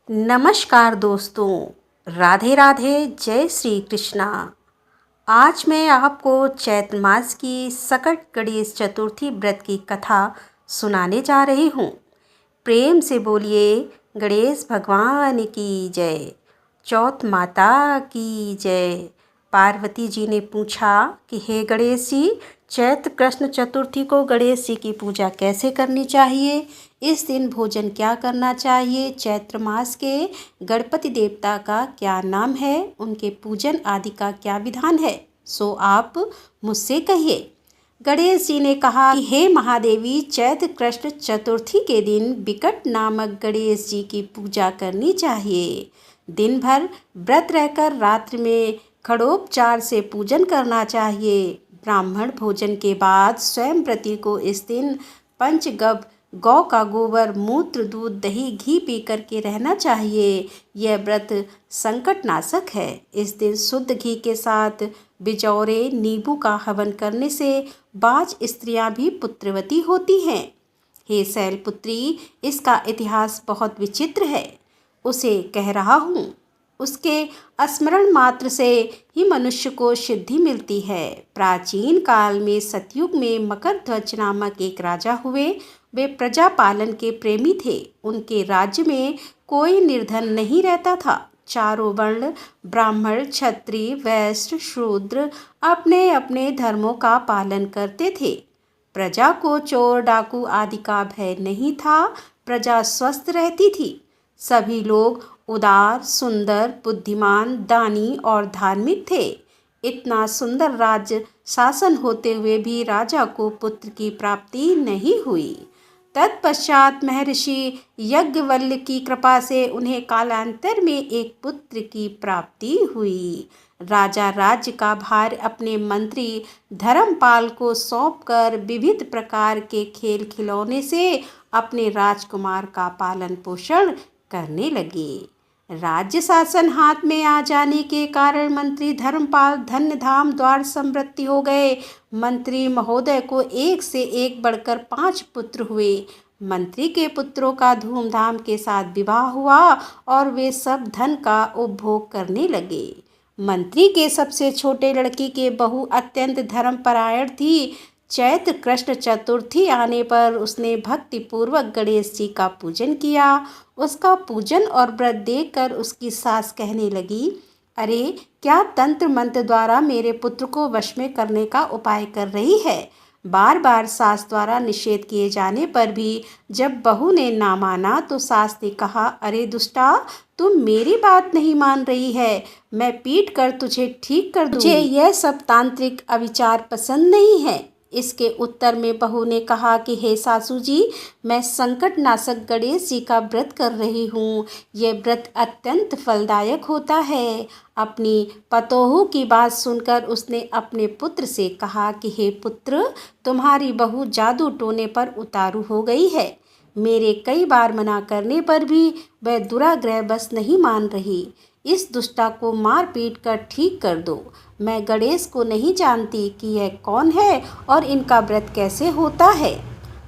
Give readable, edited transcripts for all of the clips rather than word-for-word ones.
नमस्कार दोस्तों, राधे राधे, जय श्री कृष्णा। आज मैं आपको चैत्र मास की सकट गणेश चतुर्थी व्रत की कथा सुनाने जा रही हूँ। प्रेम से बोलिए गणेश भगवान की जय, चौथ माता की जय। पार्वती जी ने पूछा कि हे गणेश जी, चैत्र कृष्ण चतुर्थी को गणेश जी की पूजा कैसे करनी चाहिए, इस दिन भोजन क्या करना चाहिए, चैत्र मास के गणपति देवता का क्या नाम है, उनके पूजन आदि का क्या विधान है, सो आप मुझसे कहिए। गणेश जी ने कहा कि हे महादेवी, चैत्र कृष्ण चतुर्थी के दिन विकट नामक गणेश जी की पूजा करनी चाहिए। दिन भर व्रत रहकर रात्रि में खड़ोपचार से पूजन करना चाहिए। ब्राह्मण भोजन के बाद स्वयं व्रती को इस दिन पंचगव्य गौ का गोबर, मूत्र, दूध, दही, घी पी करके रहना चाहिए। यह व्रत संकटनाशक है। इस दिन शुद्ध घी के साथ बिजौरे नींबू का हवन करने से बाज स्त्रियां भी पुत्रवती होती हैं। हे शैलपुत्री, इसका इतिहास बहुत विचित्र है। उसे कह रहा हूँ। उसके स्मरण मात्र से ही मनुष्य को सिद्धि मिलती है। प्राचीन काल में सतयुग में मकरध्वज नामक एक राजा हुए। वे प्रजा पालन के प्रेमी थे। उनके राज्य में कोई निर्धन नहीं रहता था। चारों वर्ण ब्राह्मण, क्षत्रिय, वैश्य, शूद्र अपने अपने धर्मों का पालन करते थे। प्रजा को चोर डाकू आदि का भय नहीं था। प्रजा स्वस्थ रहती थी। सभी लोग उदार, सुंदर, बुद्धिमान, दानी और धार्मिक थे। इतना सुंदर राज्य शासन होते हुए भी राजा को पुत्र की प्राप्ति नहीं हुई। तत्पश्चात महर्षि यज्ञवल्क्य की कृपा से उन्हें कालांतर में एक पुत्र की प्राप्ति हुई। राजा राज्य का भार अपने मंत्री धर्मपाल को सौंपकर विविध प्रकार के खेल खिलौने से अपने राजकुमार का पालन पोषण करने लगे। राज्य शासन हाथ में आ जाने के कारण मंत्री धर्मपाल धन्य धाम द्वार समृद्धि हो गए। मंत्री महोदय को एक से एक बढ़कर 5 पुत्र हुए। मंत्री के पुत्रों का धूमधाम के साथ विवाह हुआ और वे सब धन का उपभोग करने लगे। मंत्री के सबसे छोटे लड़की के बहू अत्यंत धर्मपरायण थी। चैत्र कृष्ण चतुर्थी आने पर उसने भक्तिपूर्वक गणेश जी का पूजन किया। उसका पूजन और व्रत देखकर उसकी सास कहने लगी, अरे क्या तंत्र मंत्र द्वारा मेरे पुत्र को वश में करने का उपाय कर रही है। बार बार सास द्वारा निषेध किए जाने पर भी जब बहू ने ना माना तो सास ने कहा, अरे दुष्टा, तुम मेरी बात नहीं मान रही है, मैं पीट कर तुझे ठीक कर दूंगी। मुझे यह सब तांत्रिक अविचार पसंद नहीं है। इसके उत्तर में बहू ने कहा कि हे सासू जी, मैं संकट नाशक गणेश जी का व्रत कर रही हूँ। यह व्रत अत्यंत फलदायक होता है। अपनी पतोहू की बात सुनकर उसने अपने पुत्र से कहा कि हे पुत्र, तुम्हारी बहू जादू टोने पर उतारू हो गई है। मेरे कई बार मना करने पर भी वह दुराग्रह बस नहीं मान रही। इस दुष्टा को मार पीट कर ठीक कर दो। मैं गणेश को नहीं जानती कि यह कौन है और इनका व्रत कैसे होता है।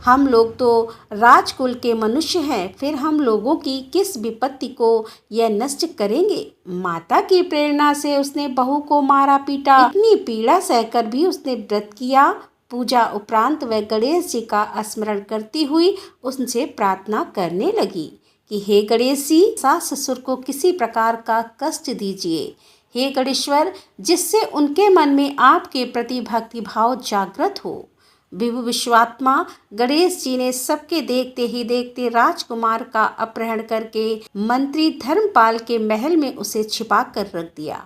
हम लोग तो राजकुल के मनुष्य हैं, फिर हम लोगों की किस विपत्ति को यह नष्ट करेंगे। माता की प्रेरणा से उसने बहू को मारा पीटा। इतनी पीड़ा सहकर भी उसने व्रत किया। पूजा उपरांत वह गणेश जी का स्मरण करती हुई उनसे प्रार्थना करने लगी कि हे गणेश जी, सास ससुर को किसी प्रकार का कष्ट दीजिए। हे गणेश्वर, जिससे उनके मन में आपके प्रति भक्ति भाव जागृत हो। विभु विश्वात्मा गणेश जी ने सबके देखते ही देखते राजकुमार का अपहरण करके मंत्री धर्मपाल के महल में उसे छिपा कर रख दिया।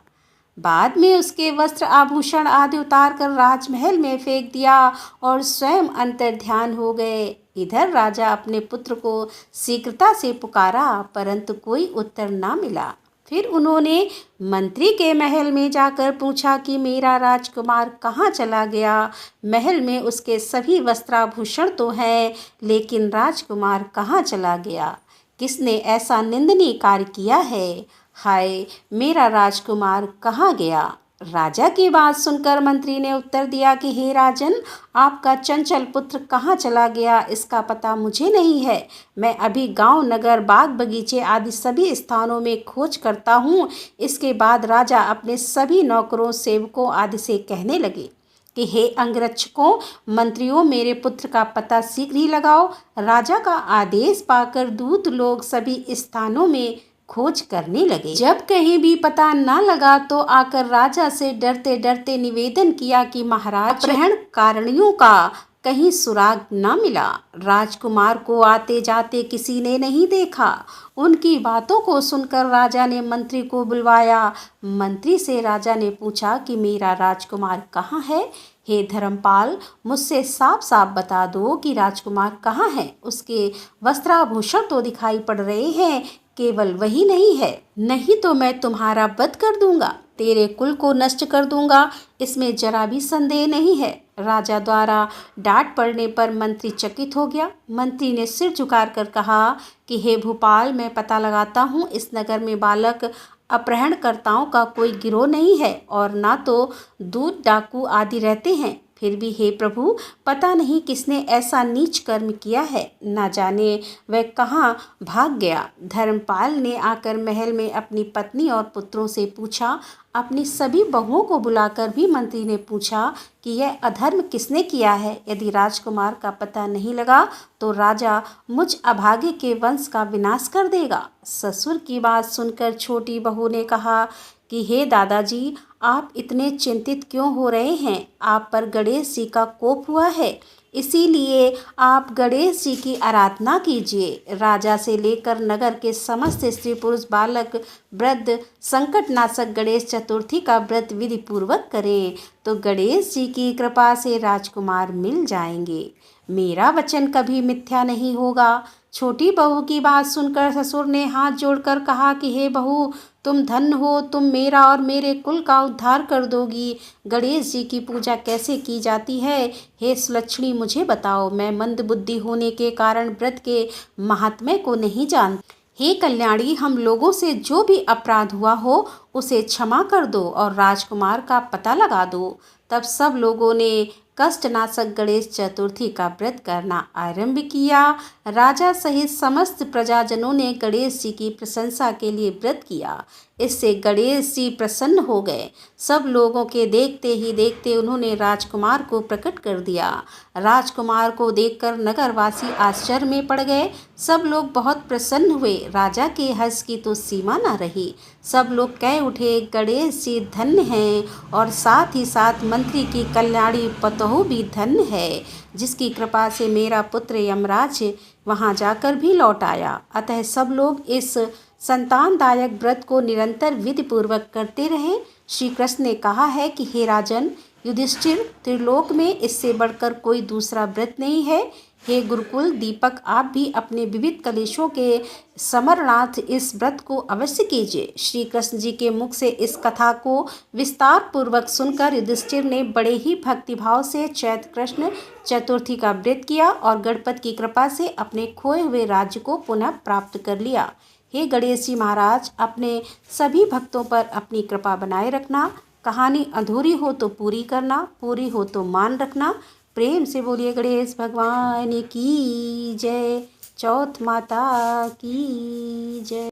बाद में उसके वस्त्र आभूषण आदि उतार कर राजमहल में फेंक दिया और स्वयं अंतर्ध्यान हो गए। इधर राजा अपने पुत्र को शीघ्रता से पुकारा, परंतु कोई उत्तर ना मिला। फिर उन्होंने मंत्री के महल में जाकर पूछा कि मेरा राजकुमार कहाँ चला गया। महल में उसके सभी वस्त्राभूषण तो हैं, लेकिन राजकुमार कहाँ चला गया। किसने ऐसा निंदनीय कार्य किया है। हाय, मेरा राजकुमार कहाँ गया। राजा की बात सुनकर मंत्री ने उत्तर दिया कि हे राजन, आपका चंचल पुत्र कहाँ चला गया इसका पता मुझे नहीं है। मैं अभी गांव, नगर, बाग बगीचे आदि सभी स्थानों में खोज करता हूँ। इसके बाद राजा अपने सभी नौकरों, सेवकों आदि से कहने लगे कि हे अंगरक्षकों, मंत्रियों, मेरे पुत्र का पता शीघ्र ही लगाओ। राजा का आदेश पाकर दूत लोग सभी स्थानों में खोज करने लगे। जब कहीं भी पता न लगा तो आकर राजा से डरते डरते निवेदन किया कि महाराज, अपहरणकारियों का कहीं सुराग न मिला। राजकुमार को आते जाते किसी ने नहीं देखा। उनकी बातों को सुनकर राजा ने मंत्री को बुलवाया। मंत्री से राजा ने पूछा कि मेरा राजकुमार कहाँ है। हे धर्मपाल, मुझसे साफ साफ बता दो कि राजकुमार कहाँ है। उसके वस्त्राभूषण तो दिखाई पड़ रहे हैं, केवल वही नहीं है, नहीं तो मैं तुम्हारा वध कर दूंगा, तेरे कुल को नष्ट कर दूंगा, इसमें जरा भी संदेह नहीं है। राजा द्वारा डांट पड़ने पर मंत्री चकित हो गया। मंत्री ने सिर झुकाकर कर कहा कि हे भूपाल, मैं पता लगाता हूँ, इस नगर में बालक अपहरणकर्ताओं का कोई गिरोह नहीं है और ना तो दूध डाकू आदि रहते हैं। फिर भी हे प्रभु, पता नहीं किसने ऐसा नीच कर्म किया है, ना जाने वह कहाँ भाग गया। धर्मपाल ने आकर महल में अपनी पत्नी और पुत्रों से पूछा। अपनी सभी बहुओं को बुलाकर भी मंत्री ने पूछा कि यह अधर्म किसने किया है। यदि राजकुमार का पता नहीं लगा तो राजा मुझ अभागे के वंश का विनाश कर देगा। ससुर की बात सुनकर छोटी बहू ने कहा कि हे दादाजी, आप इतने चिंतित क्यों हो रहे हैं। आप पर गणेश जी का कोप हुआ है, इसीलिए आप गणेश जी की आराधना कीजिए। राजा से लेकर नगर के समस्त स्त्री पुरुष, बालक, वृद्ध संकटनाशक गणेश चतुर्थी का व्रत विधि पूर्वक करें तो गणेश जी की कृपा से राजकुमार मिल जाएंगे। मेरा वचन कभी मिथ्या नहीं होगा। छोटी बहू की बात सुनकर ससुर ने हाथ जोड़कर कहा कि हे बहू, तुम धन्य हो, तुम मेरा और मेरे कुल का उद्धार कर दोगी। गणेश जी की पूजा कैसे की जाती है, हे सुलक्षणी, मुझे बताओ। मैं मंद बुद्धि होने के कारण व्रत के महात्म्य को नहीं जानती। हे कल्याणी, हम लोगों से जो भी अपराध हुआ हो उसे क्षमा कर दो और राजकुमार का पता लगा दो। तब सब लोगों ने कष्टनाशक गणेश चतुर्थी का व्रत करना आरंभ किया। राजा सहित समस्त प्रजाजनों ने गणेश जी की प्रशंसा के लिए व्रत किया। इससे गणेश जी प्रसन्न हो गए। सब लोगों के देखते ही देखते उन्होंने राजकुमार को प्रकट कर दिया। राजकुमार को देखकर नगरवासी आश्चर्य में पड़ गए। सब लोग बहुत प्रसन्न हुए। राजा के हर्ष की तो सीमा न रही। सब लोग कह उठे, गणेश जी धन्य हैं और साथ ही साथ मंत्री की कल्याणी पतोहू भी धन्य है, जिसकी कृपा से मेरा पुत्र यमराज वहां जाकर भी लौट आया। अतः सब लोग इस संतानदायक व्रत को निरंतर विधि पूर्वक करते रहे। श्री कृष्ण ने कहा है कि हे राजन युधिष्ठिर, त्रिलोक में इससे बढ़कर कोई दूसरा व्रत नहीं है। हे गुरुकुल दीपक, आप भी अपने विविध कलेशों के समरणार्थ इस व्रत को अवश्य कीजिए। श्री कृष्ण जी के मुख से इस कथा को विस्तार पूर्वक सुनकर युधिष्ठिर ने बड़े ही भक्तिभाव से चैत्र कृष्ण चतुर्थी का व्रत किया और गणपति की कृपा से अपने खोए हुए राज्य को पुनः प्राप्त कर लिया। हे गणेश जी महाराज, अपने सभी भक्तों पर अपनी कृपा बनाए रखना। कहानी अधूरी हो तो पूरी करना, पूरी हो तो मान रखना। प्रेम से बोलिए गणेश भगवान की जय। चौथ माता की जय।